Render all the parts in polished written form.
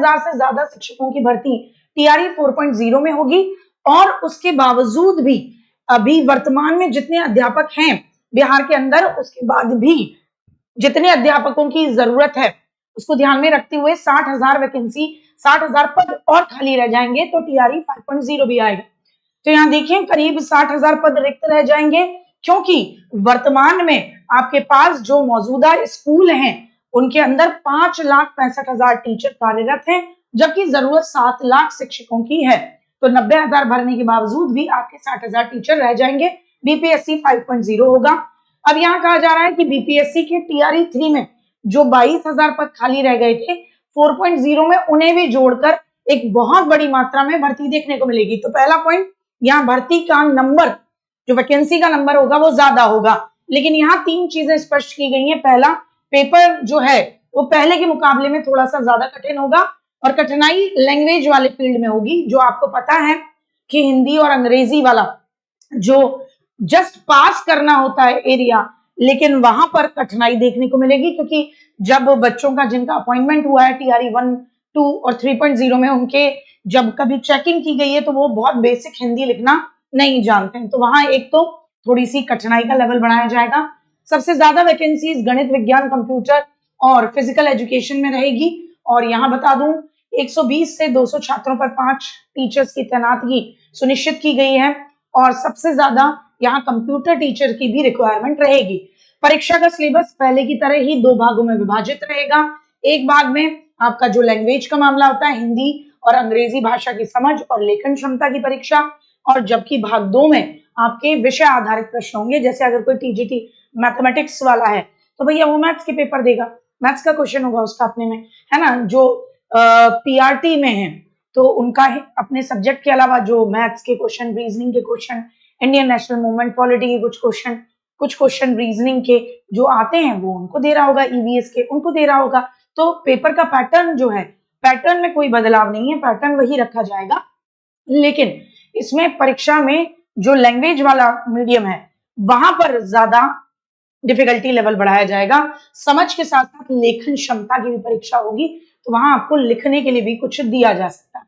10,000 से ज्यादा शिक्षकों की भर्ती टीआरई 4.0 में होगी। और उसके बावजूद भी अभी वर्तमान में जितने अध्यापक हैं बिहार के अंदर, उसके बाद भी जितने अध्यापकों की जरूरत है उसको ध्यान में रखते हुए 60,000 वैकेंसी, 60,000 पद और खाली रह जाएंगे तो टीआरई 5.0 भी आएगा। तो यहाँ देखिए करीब 60,000 पद रिक्त रह जाएंगे, क्योंकि वर्तमान में आपके पास जो मौजूदा स्कूल हैं उनके अंदर 5,65,000 टीचर कार्यरत हैं, जबकि जरूरत 7 लाख शिक्षकों की है। तो 90,000 भरने के बावजूद भी आपके 60,000 टीचर रह जाएंगे। बीपीएससी 5.0 होगा। अब यहाँ कहा जा रहा है कि बीपीएससी के टीआरई 3 में जो 22,000 पद खाली रह गए थे 4.0 में, उन्हें भी जोड़कर एक बहुत बड़ी मात्रा में भर्ती देखने को मिलेगी। तो पहला पॉइंट, यहाँ भर्ती का नंबर, जो वैकेंसी का नंबर होगा वो ज्यादा होगा। लेकिन यहाँ 3 चीजें स्पष्ट की गई हैं। पहला, पेपर जो है वो पहले के मुकाबले में थोड़ा सा ज्यादा कठिन होगा और कठिनाई लैंग्वेज वाले फील्ड में होगी। जो आपको पता है कि हिंदी और अंग्रेजी वाला जो जस्ट पास करना होता है एरिया, लेकिन वहां पर कठिनाई देखने को मिलेगी, क्योंकि जब बच्चों का जिनका अपॉइंटमेंट हुआ है टीआरई 1, 2 और 3.0 में, उनके जब कभी चेकिंग की गई है तो वो बहुत बेसिक हिंदी लिखना नहीं जानते हैं। तो वहां एक तो थोड़ी सी कठिनाई का लेवल बढ़ाया जाएगा। सबसे ज्यादा वैकेंसीज गणित, विज्ञान, कंप्यूटर और फिजिकल एजुकेशन में रहेगी। और यहाँ बता दूं 120 से 200 छात्रों पर 5 टीचर्स की तैनाती सुनिश्चित की गई है। और सबसे ज्यादा यहाँ कंप्यूटर टीचर की भी रिक्वायरमेंट रहेगी। परीक्षा का सिलेबस पहले की तरह ही 2 भागों में विभाजित रहेगा। एक भाग में आपका जो लैंग्वेज का मामला होता है, हिंदी और अंग्रेजी भाषा की समझ और लेखन क्षमता की परीक्षा, और जबकि भाग 2 में आपके विषय आधारित प्रश्न होंगे। जैसे अगर कोई टीजीटी मैथमेटिक्स वाला है तो भैया वो मैथ्स के पेपर देगा, मैथ्स का क्वेश्चन होगा उसका अपने में, है ना। जो पीआरटी में है तो उनका अपने सब्जेक्ट के अलावा जो मैथ्स के क्वेश्चन, रीजनिंग के question, Indian national movement, polity के कुछ क्वेश्चन रीजनिंग के जो आते हैं वो उनको दे रहा होगा, ईवीएस के उनको दे रहा होगा। तो पेपर का पैटर्न जो है, पैटर्न में कोई बदलाव नहीं है, पैटर्न वही रखा जाएगा। लेकिन इसमें परीक्षा में जो लैंग्वेज वाला मीडियम है वहां पर ज्यादा डिफिकल्टी लेवल बढ़ाया जाएगा। समझ के साथ साथ लेखन क्षमता की भी परीक्षा होगी, तो वहां आपको लिखने के लिए भी कुछ दिया जा सकता है।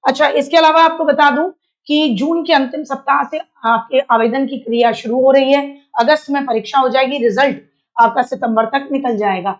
अच्छा, इसके अलावा आपको बता दूं कि जून के अंतिम सप्ताह से आपके आवेदन की क्रिया शुरू हो रही है। अगस्त में परीक्षा हो जाएगी, रिजल्ट आपका सितंबर तक निकल जाएगा।